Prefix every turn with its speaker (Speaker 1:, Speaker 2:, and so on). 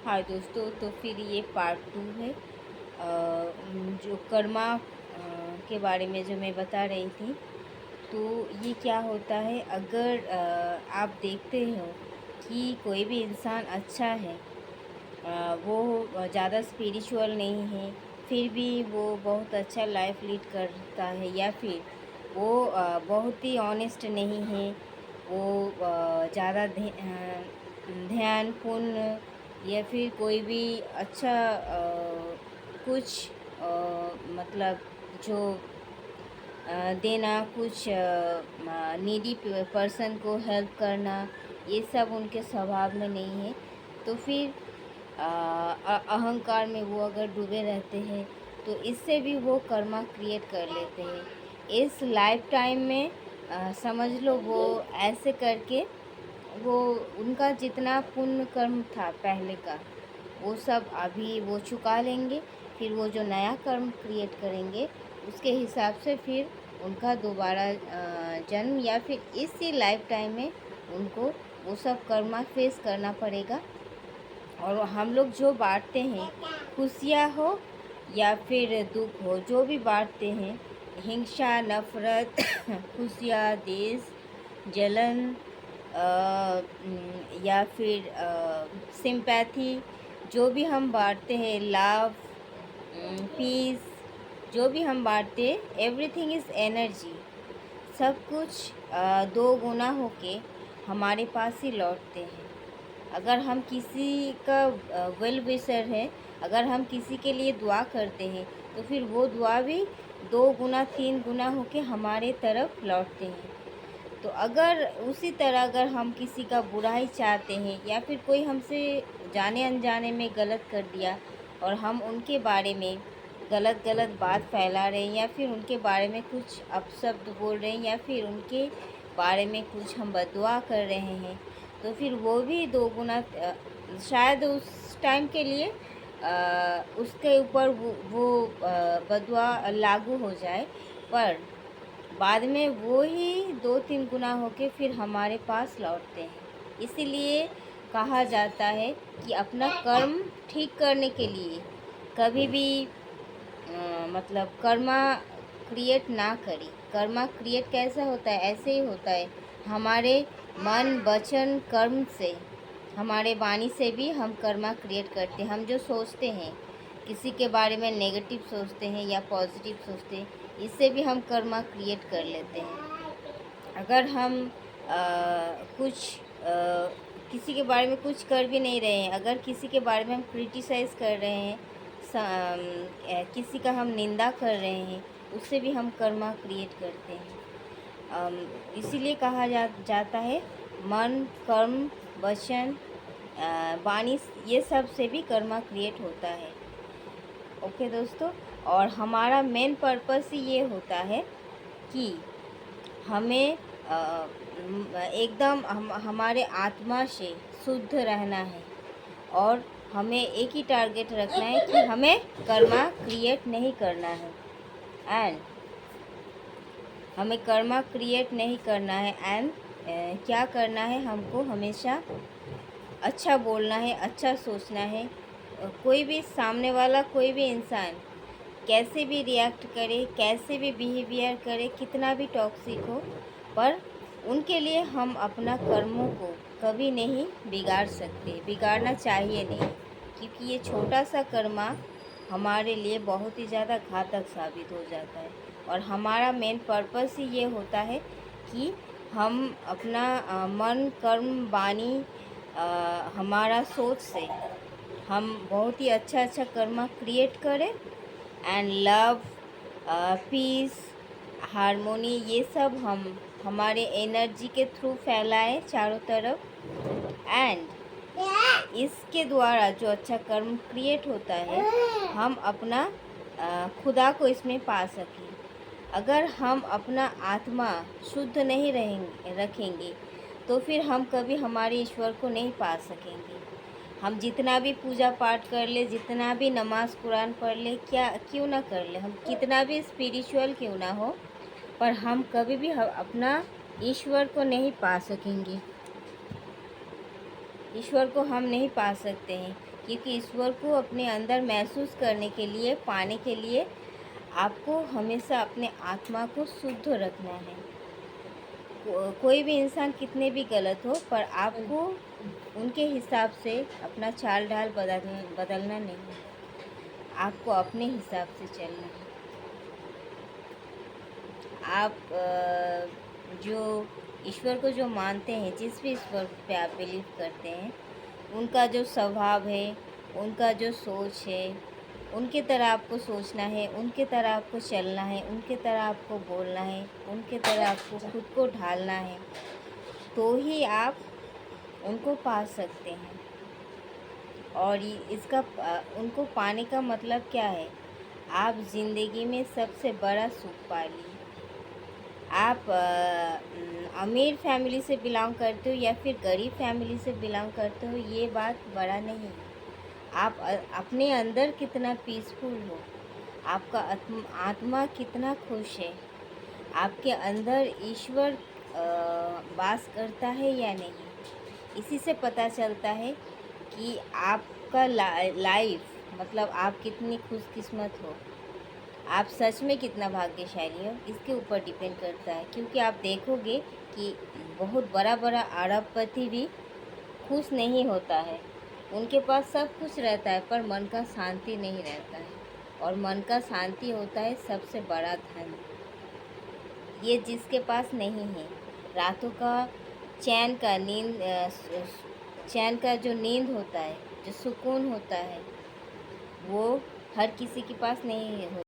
Speaker 1: हाँ दोस्तों, तो फिर ये पार्ट 2 है। जो कर्मा के बारे में जो मैं बता रही थी। तो ये क्या होता है, अगर आप देखते हो कि कोई भी इंसान अच्छा है, वो ज़्यादा स्पिरिचुअल नहीं है, फिर भी वो बहुत अच्छा लाइफ लीड करता है, या फिर वो बहुत ही ऑनेस्ट नहीं है, वो ज़्यादा ध्यानपूर्ण, या फिर कोई भी अच्छा कुछ मतलब जो देना, कुछ नीडी पर्सन को हेल्प करना, ये सब उनके स्वभाव में नहीं है। तो फिर अहंकार में वो अगर डूबे रहते हैं, तो इससे भी वो कर्मा क्रिएट कर लेते हैं। इस लाइफ टाइम में समझ लो वो ऐसे करके वो उनका जितना पुण्य कर्म था पहले का, वो सब अभी वो चुका लेंगे। फिर वो जो नया कर्म क्रिएट करेंगे, उसके हिसाब से फिर उनका दोबारा जन्म, या फिर इसी लाइफ टाइम में उनको वो सब कर्मा फेस करना पड़ेगा। और हम लोग जो बांटते हैं, खुशियाँ हो या फिर दुख हो, जो भी बांटते हैं, हिंसा, नफरत, खुशियाँ, देश, जलन, या फिर सिंपैथी, जो भी हम बांटते हैं, लव, पीस, जो भी हम बांटते हैं, एवरीथिंग इज़ एनर्जी। सब कुछ दो गुना होके हमारे पास ही लौटते हैं। अगर हम किसी का वेल विशर है, अगर हम किसी के लिए दुआ करते हैं, तो फिर वो दुआ भी 2 गुना 3 गुना होके हमारे तरफ लौटते हैं। तो अगर उसी तरह अगर हम किसी का बुराई चाहते हैं, या फिर कोई हमसे जाने अनजाने में गलत कर दिया, और हम उनके बारे में गलत गलत बात फैला रहे हैं, या फिर उनके बारे में कुछ अपशब्द बोल रहे हैं, या फिर उनके बारे में कुछ हम बददुआ कर रहे हैं, तो फिर वो भी 2 गुना शायद उस टाइम के लिए उसके ऊपर वो बददुआ लागू हो जाए, पर बाद में वो ही 2-3 गुना होके फिर हमारे पास लौटते हैं। इसीलिए कहा जाता है कि अपना कर्म ठीक करने के लिए कभी भी मतलब कर्मा क्रिएट ना करें। कर्मा क्रिएट कैसा होता है, ऐसे ही होता है हमारे मन, वचन, कर्म से, हमारे वाणी से भी हम कर्मा क्रिएट करते हैं। हम जो सोचते हैं, किसी के बारे में नेगेटिव सोचते हैं या पॉजिटिव सोचते हैं, इससे भी हम कर्मा क्रिएट कर लेते हैं। अगर हम कुछ किसी के बारे में कुछ कर भी नहीं रहे हैं, अगर किसी के बारे में हम क्रिटिसाइज़ कर रहे हैं, किसी का हम निंदा कर रहे हैं, उससे भी हम कर्मा क्रिएट करते हैं। इसीलिए कहा जाता है मन, कर्म, वचन, वाणी, ये सब से भी कर्मा क्रिएट होता है। ओके दोस्तों, और हमारा मेन पर्पस ही ये होता है कि हमें एकदम हमारे आत्मा से शुद्ध रहना है, और हमें एक ही टारगेट रखना है कि हमें कर्मा क्रिएट नहीं करना है। एंड हमें कर्मा क्रिएट नहीं करना है, एंड क्या करना है, हमको हमेशा अच्छा बोलना है, अच्छा सोचना है। कोई भी सामने वाला, कोई भी इंसान कैसे भी रिएक्ट करे, कैसे भी बिहेवियर करे, कितना भी टॉक्सिक हो, पर उनके लिए हम अपना कर्मों को कभी नहीं बिगाड़ सकते, बिगाड़ना चाहिए नहीं, क्योंकि ये छोटा सा कर्मा हमारे लिए बहुत ही ज़्यादा घातक साबित हो जाता है। और हमारा मेन पर्पस ही ये होता है कि हम अपना मन, कर्म, वाणी, हमारा सोच से हम बहुत ही अच्छा अच्छा कर्मा क्रिएट करें, एंड लव, पीस, हारमोनी, ये सब हम हमारे एनर्जी के थ्रू फैलाएं चारों तरफ। एंड इसके द्वारा जो अच्छा कर्म क्रिएट होता है, हम अपना खुदा को इसमें पा सकें। अगर हम अपना आत्मा शुद्ध नहीं रखेंगे, तो फिर हम कभी हमारे ईश्वर को नहीं पा सकेंगे। हम जितना भी पूजा पाठ कर ले, जितना भी नमाज कुरान पढ़ ले, क्या क्यों ना कर ले, हम कितना भी स्पिरिचुअल क्यों ना हो, पर हम कभी भी अपना ईश्वर को नहीं पा सकेंगे। ईश्वर को हम नहीं पा सकते हैं, क्योंकि ईश्वर को अपने अंदर महसूस करने के लिए, पाने के लिए आपको हमेशा अपने आत्मा को शुद्ध रखना है। कोई भी इंसान कितने भी गलत हो, पर आपको उनके हिसाब से अपना चाल ढाल बदलना नहीं है, आपको अपने हिसाब से चलना है। आप जो ईश्वर को जो मानते हैं, जिस भी ईश्वर पे आप बिलीव करते हैं, उनका जो स्वभाव है, उनका जो सोच है, उनके तरह आपको सोचना है, उनके तरह आपको चलना है, उनके तरह आपको बोलना है, उनके तरह आपको खुद को ढालना है, तो ही आप उनको पा सकते हैं। और उनको पाने का मतलब क्या है? आप ज़िंदगी में सबसे बड़ा सुख पा लिए। आप अमीर फैमिली से बिलोंग करते हो या फिर गरीब फैमिली से बिलोंग करते हो, ये बात बड़ा नहीं है। आप अपने अंदर कितना पीसफुल हो, आपका आत्मा कितना खुश है, आपके अंदर ईश्वर वास करता है या नहीं, इसी से पता चलता है कि आपका लाइफ मतलब आप कितनी खुशकिस्मत हो, आप सच में कितना भाग्यशाली हो, इसके ऊपर डिपेंड करता है। क्योंकि आप देखोगे कि बहुत बड़ा बड़ा अरबपति भी खुश नहीं होता है, उनके पास सब कुछ रहता है पर मन का शांति नहीं रहता है, और मन का शांति होता है सबसे बड़ा धन। ये जिसके पास नहीं है, रातों का चैन का जो नींद होता है, जो सुकून होता है, वो हर किसी के पास नहीं है।